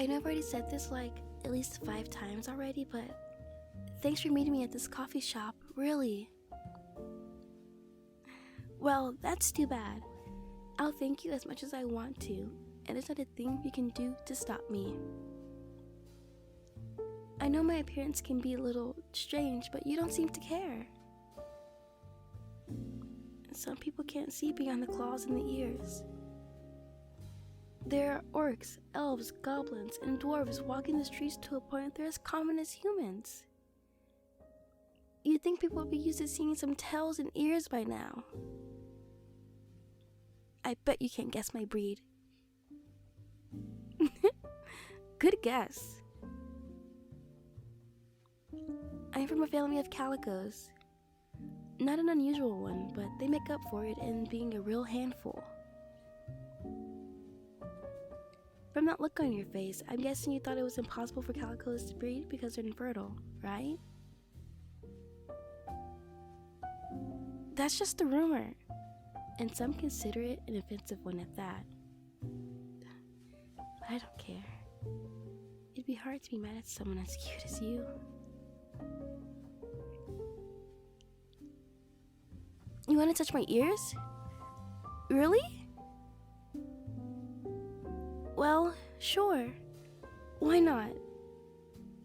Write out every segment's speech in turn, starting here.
I know I've already said this like at least 5 times already, but thanks for meeting me at this coffee shop, really. Well, that's too bad. I'll thank you as much as I want to, and there's not a thing you can do to stop me. I know my appearance can be a little strange, but you don't seem to care. Some people can't see beyond the claws and the ears. There are orcs, elves, goblins, and dwarves walking the streets to a point they're as common as humans. You'd think people would be used to seeing some tails and ears by now. I bet you can't guess my breed. Good guess. I'm from a family of calicos. Not an unusual one, but they make up for it in being a real handful. From that look on your face, I'm guessing you thought it was impossible for calicos to breed because they're infertile, right? That's just a rumor, and some consider it an offensive one at that. But I don't care. It'd be hard to be mad at someone as cute as you. You want to touch my ears? Really? Well, sure. Why not?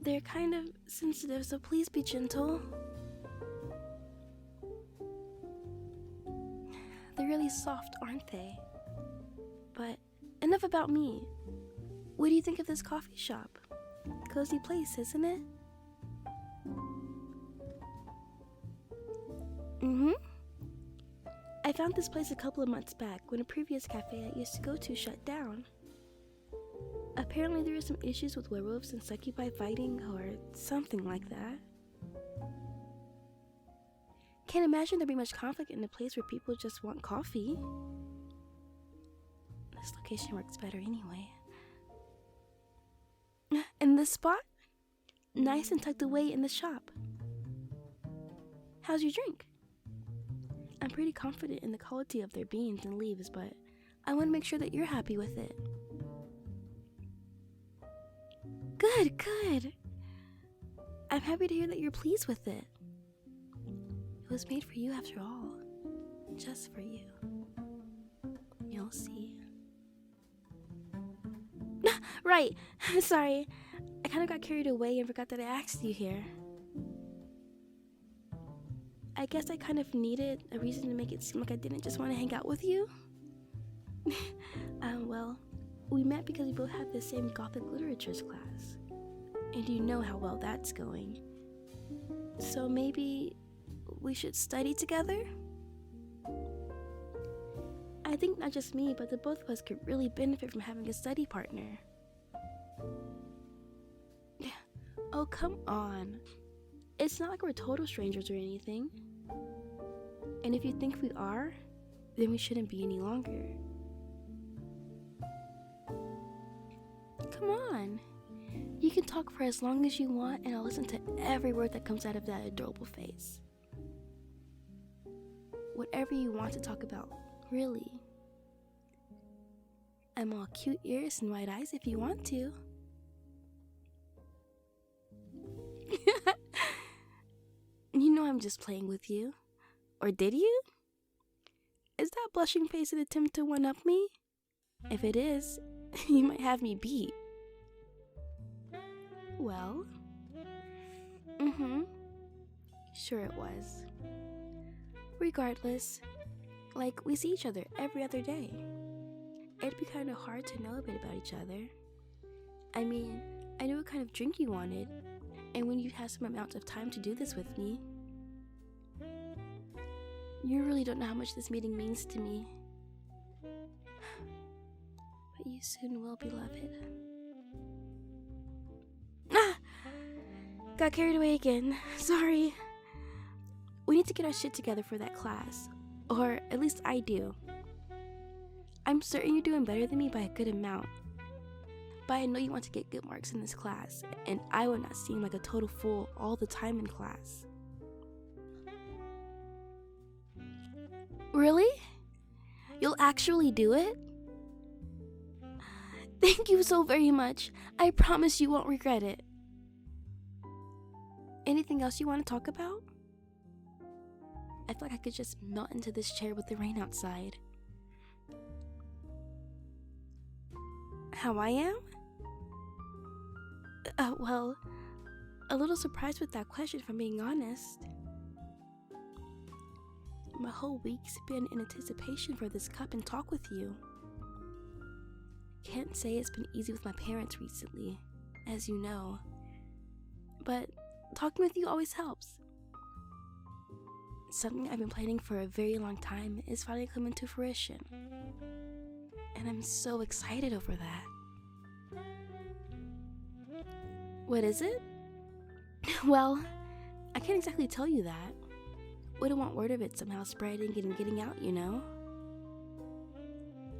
They're kind of sensitive, so please be gentle. They're really soft, aren't they? But enough about me. What do you think of this coffee shop? Cozy place, isn't it? I found this place a couple of months back when a previous cafe I used to go to shut down. Apparently there were some issues with werewolves and succubi fighting or something like that. Can't imagine there'd be much conflict in a place where people just want coffee. This location works better anyway. And this spot? Nice and tucked away in the shop. How's your drink? I'm pretty confident in the quality of their beans and leaves, but I want to make sure that you're happy with it. Good, good. I'm happy to hear that you're pleased with it. It was made for you after all. Just for you. You'll see. Right, sorry. I kind of got carried away and forgot that I asked you here. I guess I kind of needed a reason to make it seem like I didn't just want to hang out with you. Well, we met because we both had the same Gothic literatures class. And you know how well that's going. So maybe we should study together? I think not just me, but the both of us could really benefit from having a study partner. Oh, come on. It's not like we're total strangers or anything. And if you think we are, then we shouldn't be any longer. Come on. You can talk for as long as you want, and I'll listen to every word that comes out of that adorable face. Whatever you want to talk about, really. I'm all cute ears and wide eyes if you want to. You know I'm just playing with you. Or did you? Is that blushing face an attempt to one-up me? If it is, you might have me beat. Well? Sure it was. Regardless, like, we see each other every other day. It'd be kind of hard to know a bit about each other. I mean, I knew what kind of drink you wanted, and when you have some amount of time to do this with me. You really don't know how much this meeting means to me. But you soon will, beloved. Got carried away again. Sorry. We need to get our shit together for that class. Or at least I do. I'm certain you're doing better than me by a good amount. But I know you want to get good marks in this class, and I will not seem like a total fool all the time in class. Really? You'll actually do it? Thank you so very much. I promise you won't regret it. Anything else you want to talk about? I feel like I could just melt into this chair with the rain outside. How I am? Well, a little surprised with that question, if I'm being honest. My whole week's been in anticipation for this cup and talk with you. Can't say it's been easy with my parents recently, as you know. But talking with you always helps. Something I've been planning for a very long time is finally coming to fruition. And I'm so excited over that. What is it? Well, I can't exactly tell you that. Wouldn't want word of it somehow spreading and getting out, you know?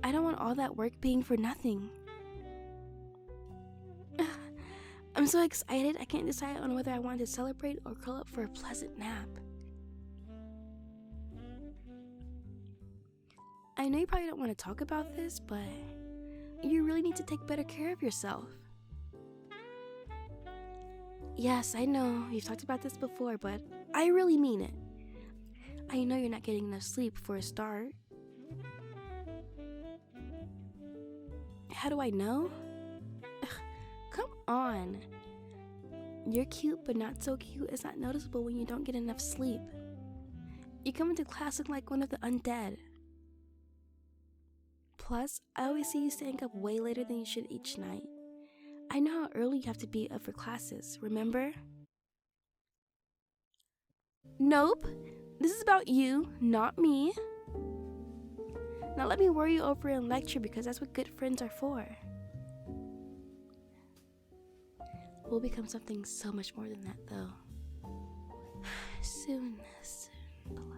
I don't want all that work being for nothing. I'm so excited I can't decide on whether I want to celebrate or curl up for a pleasant nap. I know you probably don't want to talk about this, but you really need to take better care of yourself. Yes, I know, you've talked about this before, but I really mean it. I know you're not getting enough sleep for a start. How do I know? Ugh, come on. You're cute, but not so cute is not noticeable when you don't get enough sleep. You come into class looking like one of the undead. Plus, I always see you staying up way later than you should each night. I know how early you have to be up for classes, remember? Nope. This is about you, not me. Now let me worry you over and lecture because that's what good friends are for. We'll become something so much more than that, though. Soon, beloved.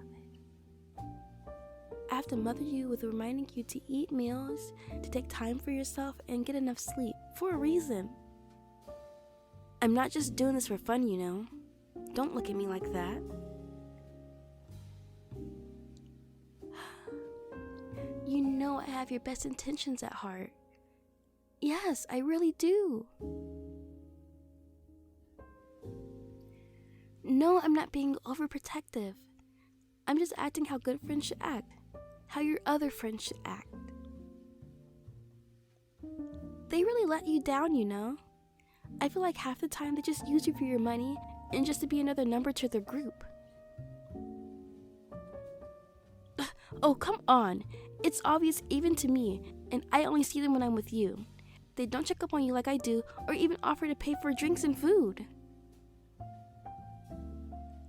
I have to mother you with reminding you to eat meals, to take time for yourself, and get enough sleep, for a reason. I'm not just doing this for fun, you know. Don't look at me like that. You know I have your best intentions at heart. Yes, I really do. No, I'm not being overprotective. I'm just acting how good friends should act. How your other friends should act. They really let you down, you know. I feel like half the time they just use you for your money and just to be another number to their group. Oh, come on. It's obvious even to me, and I only see them when I'm with you. They don't check up on you like I do, or even offer to pay for drinks and food.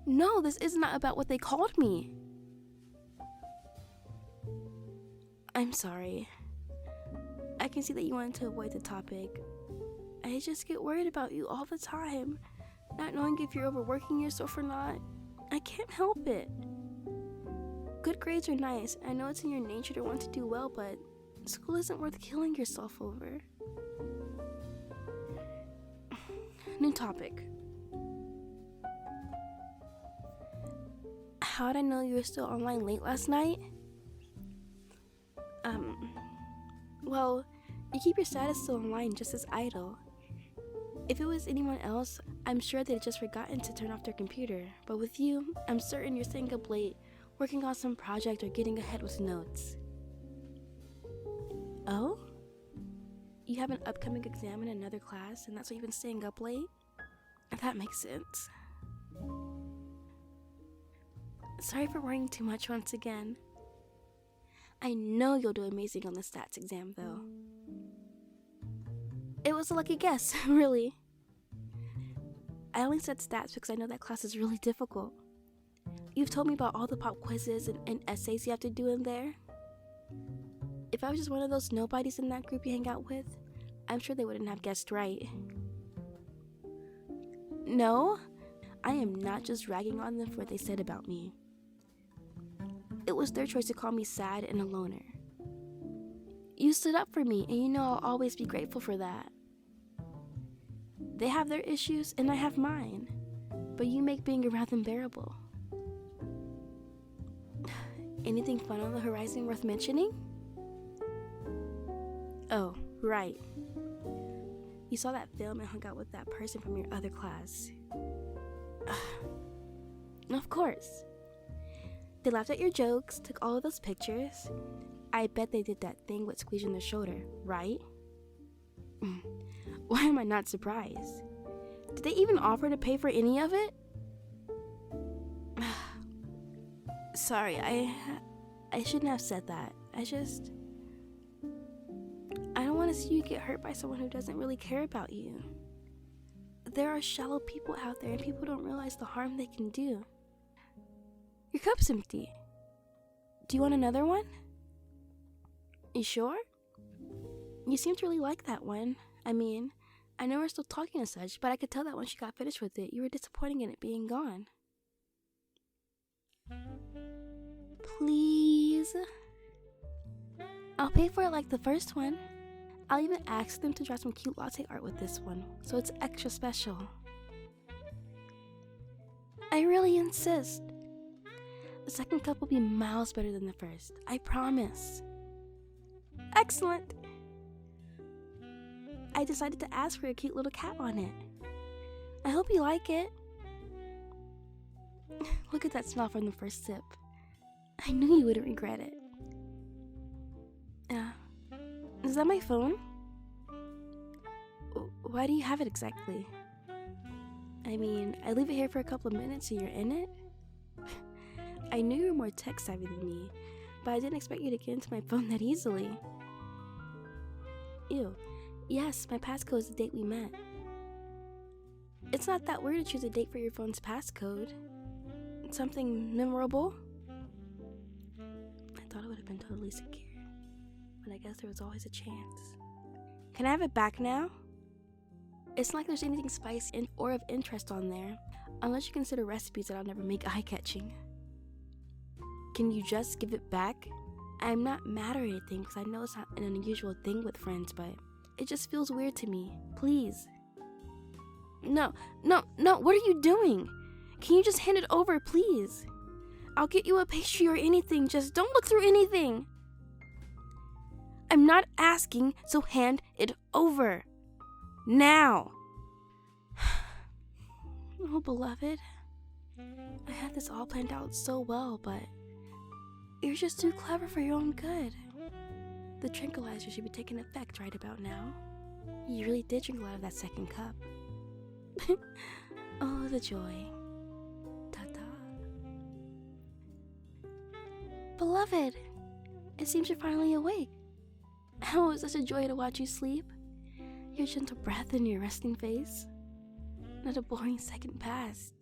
No, this is not about what they called me. I'm sorry. I can see that you wanted to avoid the topic. I just get worried about you all the time, not knowing if you're overworking yourself or not. I can't help it. Good grades are nice. I know it's in your nature to want to do well, but school isn't worth killing yourself over. New topic. How'd I know you were still online late last night? Well, you keep your status still online just as idle. If it was anyone else, I'm sure they'd just forgotten to turn off their computer. But with you, I'm certain you're staying up late, working on some project or getting ahead with notes. Oh? You have an upcoming exam in another class, and that's why you've been staying up late? That makes sense. Sorry for worrying too much once again. I know you'll do amazing on the stats exam, though. It was a lucky guess, really. I only said stats because I know that class is really difficult. You've told me about all the pop quizzes and essays you have to do in there. If I was just one of those nobodies in that group you hang out with, I'm sure they wouldn't have guessed right. No, I am not just ragging on them for what they said about me. It was their choice to call me sad and a loner. You stood up for me, and you know I'll always be grateful for that. They have their issues, and I have mine, but you make being around them bearable. Anything fun on the horizon worth mentioning? Oh, Right. You saw that film and hung out with that person from your other class. Of course. They laughed at your jokes, took all of those pictures. I bet they did that thing with squeezing their shoulder, right? Why am I not surprised? Did they even offer to pay for any of it? Sorry, I shouldn't have said that. I don't want to see you get hurt by someone who doesn't really care about you. There are shallow people out there and people don't realize the harm they can do. Your cup's empty. Do you want another one? You sure? You seem to really like that one. I mean, I know we're still talking and such, but I could tell that once you got finished with it, you were disappointed in it being gone. Please? I'll pay for it like the first one. I'll even ask them to draw some cute latte art with this one, so it's extra special. I really insist. The second cup will be miles better than the first, I promise. Excellent! I decided to ask for a cute little cat on it. I hope you like it. Look at that smile from the first sip. I knew you wouldn't regret it. Is that my phone? Why do you have it exactly? I mean, I leave it here for a couple of minutes and you're in it? I knew you were more tech savvy than me, but I didn't expect you to get into my phone that easily. Ew. Yes, my passcode is the date we met. It's not that weird to choose a date for your phone's passcode. Something memorable? I thought it would have been totally secure, but I guess there was always a chance. Can I have it back now? It's not like there's anything spicy or of interest on there, unless you consider recipes that I'll never make eye-catching. Can you just give it back? I'm not mad or anything because I know it's not an unusual thing with friends, but it just feels weird to me. Please. No, what are you doing? Can you just hand it over, please? I'll get you a pastry or anything, just don't look through anything. I'm not asking, so hand it over. Now. Oh, beloved. I had this all planned out so well, but you're just too clever for your own good. The tranquilizer should be taking effect right about now. You really did drink a lot of that second cup. Oh, the joy. Ta-ta. Beloved, it seems you're finally awake. It was such a joy to watch you sleep. Your gentle breath and your resting face. Not a boring second passed.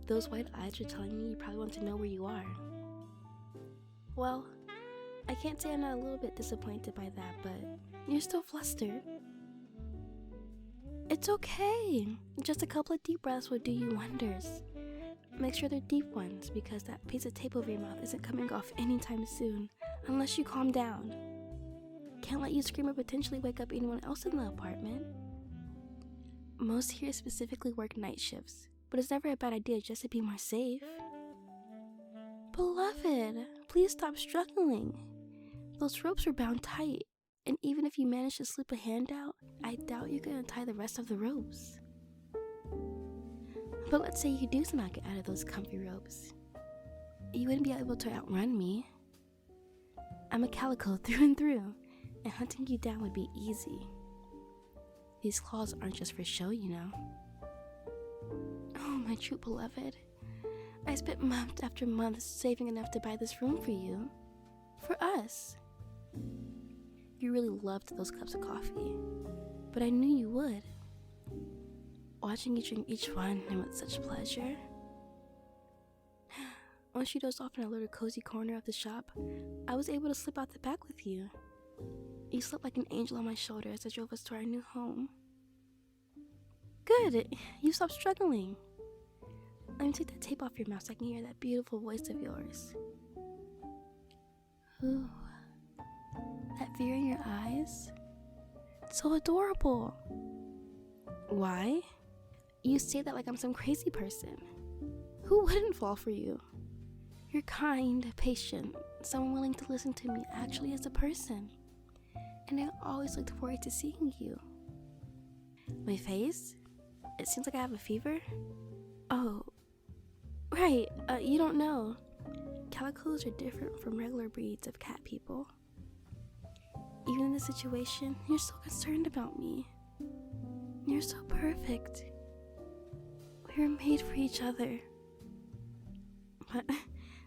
Those white eyes are telling me you probably want to know where you are. Well, I can't say I'm not a little bit disappointed by that, but you're still flustered. It's okay. Just a couple of deep breaths would do you wonders. Make sure they're deep ones, because that piece of tape over your mouth isn't coming off anytime soon, unless you calm down. Can't let you scream or potentially wake up anyone else in the apartment. Most here specifically work night shifts, but it's never a bad idea just to be more safe. Beloved, please stop struggling. Those ropes were bound tight, and even if you manage to slip a hand out, I doubt you're gonna tie the rest of the ropes. But let's say you do somehow get out of those comfy ropes. You wouldn't be able to outrun me. I'm a calico through and through, and hunting you down would be easy. These claws aren't just for show, you know. Oh, my true beloved. I spent month after month saving enough to buy this room for you. For us. You really loved those cups of coffee, but I knew you would. Watching you drink each one and with such pleasure. Once you dozed off in a little cozy corner of the shop, I was able to slip out the back with you. You slept like an angel on my shoulder as I drove us to our new home. Good, you stopped struggling. Let me take that tape off your mouth so I can hear that beautiful voice of yours. Ooh, that fear in your eyes? It's so adorable. Why? You say that like I'm some crazy person. Who wouldn't fall for you? You're kind, patient, someone willing to listen to me actually as a person. and I always looked forward to seeing you. My face? It seems like I have a fever? Oh, right, you don't know. Calicos are different from regular breeds of cat people. Even in this situation, you're so concerned about me. You're so perfect. We were made for each other.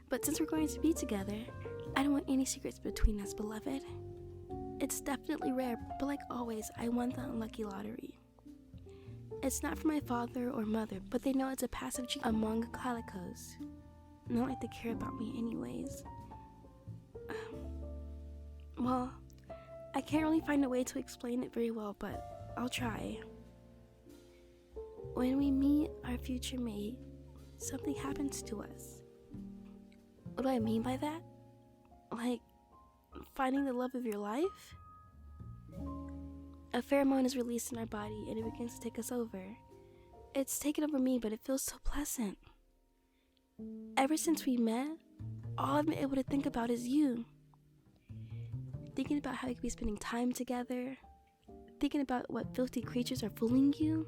But since we're going to be together, I don't want any secrets between us, beloved. It's definitely rare, but like always, I won the unlucky lottery. It's not for my father or mother, but they know it's a passive gene among calicos. Not like they care about me anyways. Well, I can't really find a way to explain it very well, but I'll try. When we meet our future mate, something happens to us. What do I mean by that? Like, finding the love of your life? A pheromone is released in our body and it begins to take us over. It's taken over me, but it feels so pleasant. Ever since we met, all I've been able to think about is you. Thinking about how we could be spending time together. Thinking about what filthy creatures are fooling you.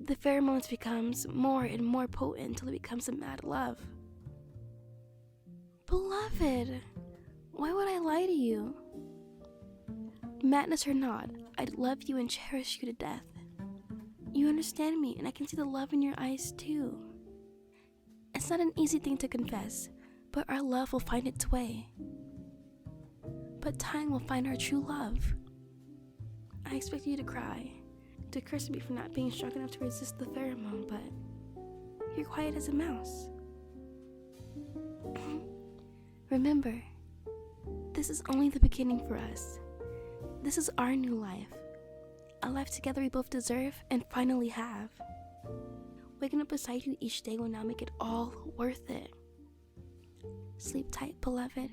The pheromones becomes more and more potent until it becomes a mad love. Beloved, why would I lie to you? Madness or not, I'd love you and cherish you to death. You understand me, and I can see the love in your eyes too. It's not an easy thing to confess, but our love will find its way. But time will find our true love. I expect you to cry, to curse me for not being strong enough to resist the pheromone, but you're quiet as a mouse. Remember, this is only the beginning for us. This is our new life. A life together we both deserve and finally have. Waking up beside you each day will now make it all worth it. Sleep tight, beloved.